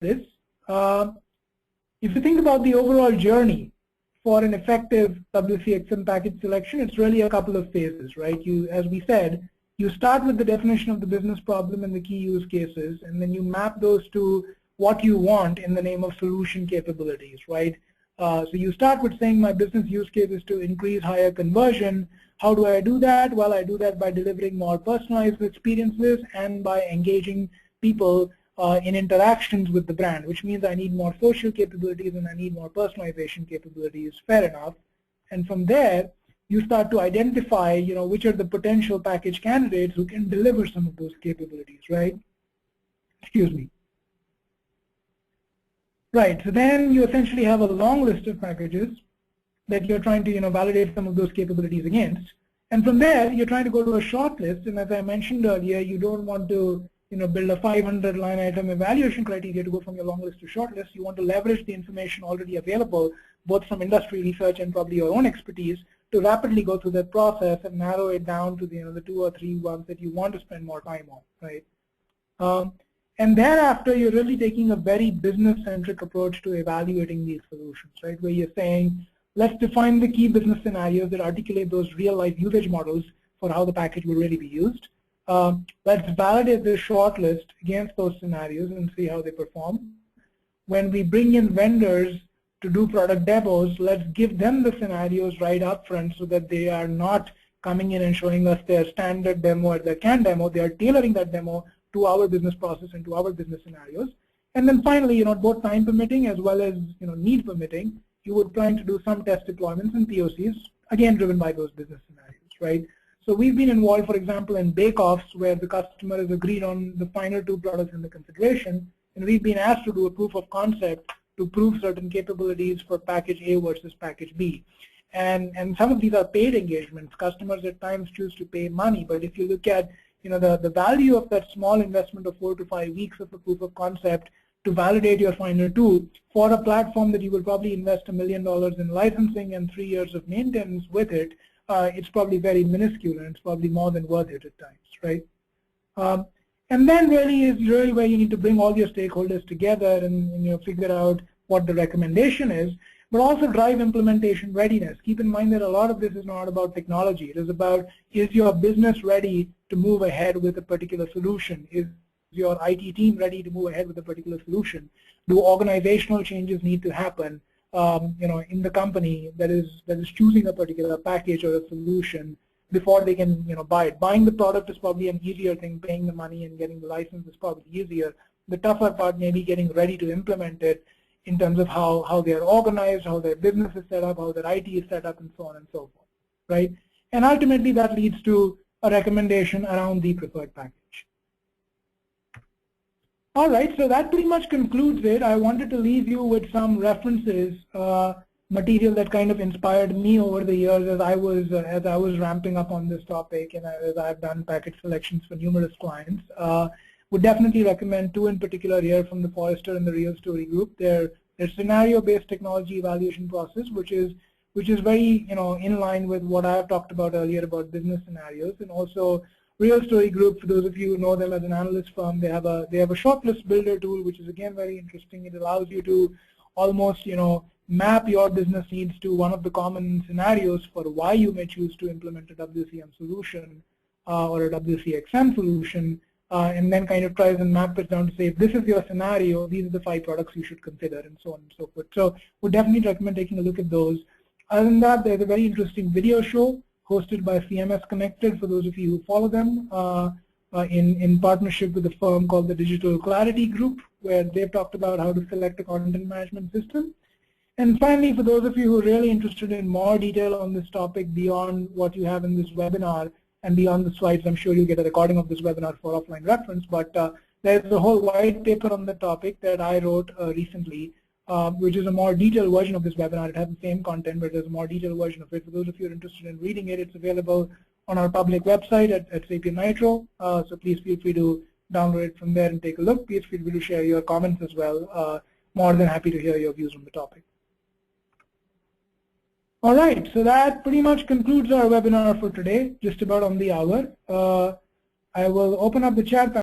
this. If you think about the overall journey for an effective WCXM package selection, it's really a couple of phases, right? As we said, you start with the definition of the business problem and the key use cases, and then you map those to what you want in the name of solution capabilities, right? So you start with saying my business use case is to increase higher conversion. How do I do that? Well, I do that by delivering more personalized experiences and by engaging people in interactions with the brand, which means I need more social capabilities and I need more personalization capabilities. Fair enough. And from there, you start to identify, which are the potential package candidates who can deliver some of those capabilities, right? Excuse me. Right. So then you essentially have a long list of packages that you're trying to, validate some of those capabilities against. And from there, you're trying to go to a short list. And as I mentioned earlier, you don't want to build a 500 line item evaluation criteria to go from your long list to short list. You want to leverage the information already available, both from industry research and probably your own expertise, to rapidly go through that process and narrow it down to the 2 or 3 ones that you want to spend more time on, right? And thereafter, you're really taking a very business-centric approach to evaluating these solutions, right? Where you're saying, let's define the key business scenarios that articulate those real-life usage models for how the package will really be used. Let's validate the short list against those scenarios and see how they perform. When we bring in vendors to do product demos, let's give them the scenarios right up front so that they are not coming in and showing us their standard demo or their canned demo. They are tailoring that demo to our business process and to our business scenarios. And then finally, both time permitting as well as need permitting, you would plan to do some test deployments and POCs, again driven by those business scenarios, right? So we've been involved, for example, in bake-offs where the customer has agreed on the final 2 products in the consideration, and we've been asked to do a proof of concept to prove certain capabilities for package A versus package B. And some of these are paid engagements. Customers at times choose to pay money, but if you look at the value of that small investment of 4 to 5 weeks of a proof of concept to validate your final 2 for a platform that you will probably invest $1 million in licensing and 3 years of maintenance with it, it's probably very minuscule and it's probably more than worth it at times, right? And then really is where you need to bring all your stakeholders together and figure out what the recommendation is, but also drive implementation readiness. Keep in mind that a lot of this is not about technology. It is about, is your business ready to move ahead with a particular solution? Is your IT team ready to move ahead with a particular solution? Do organizational changes need to happen, in the company that is choosing a particular package or a solution before they can, buy it? Buying the product is probably an easier thing. Paying the money and getting the license is probably easier. The tougher part may be getting ready to implement it in terms of how they're organized, how their business is set up, how their IT is set up, and so on and so forth, right? And ultimately, that leads to a recommendation around the preferred package. All right, so that pretty much concludes it. I wanted to leave you with some references, material that kind of inspired me over the years as I was ramping up on this topic, and as I've done package selections for numerous clients. Would definitely recommend 2 in particular here from the Forrester and the Real Story group. Their scenario-based technology evaluation process, which is very in line with what I've talked about earlier about business scenarios, and also Real Story Group, for those of you who know them as an analyst firm, they have a shortlist builder tool, which is again very interesting. It allows you to almost map your business needs to one of the common scenarios for why you may choose to implement a WCM solution or a WCXM solution, and then kind of tries and map it down to say, if this is your scenario, these are the 5 products you should consider, and so on and so forth. So would definitely recommend taking a look at those. Other than that, there's a very interesting video show hosted by CMS Connected, for those of you who follow them, in partnership with a firm called the Digital Clarity Group, where they've talked about how to select a content management system. And finally, for those of you who are really interested in more detail on this topic beyond what you have in this webinar and beyond the slides, I'm sure you'll get a recording of this webinar for offline reference, but there's a whole white paper on the topic that I wrote recently, which is a more detailed version of this webinar. It has the same content, but there's a more detailed version of it. For those of you who are interested in reading it, it's available on our public website at Sapien Nitro. So please feel free to download it from there and take a look. Please feel free to share your comments as well. More than happy to hear your views on the topic. All right, so that pretty much concludes our webinar for today, just about on the hour. I will open up the chat panel.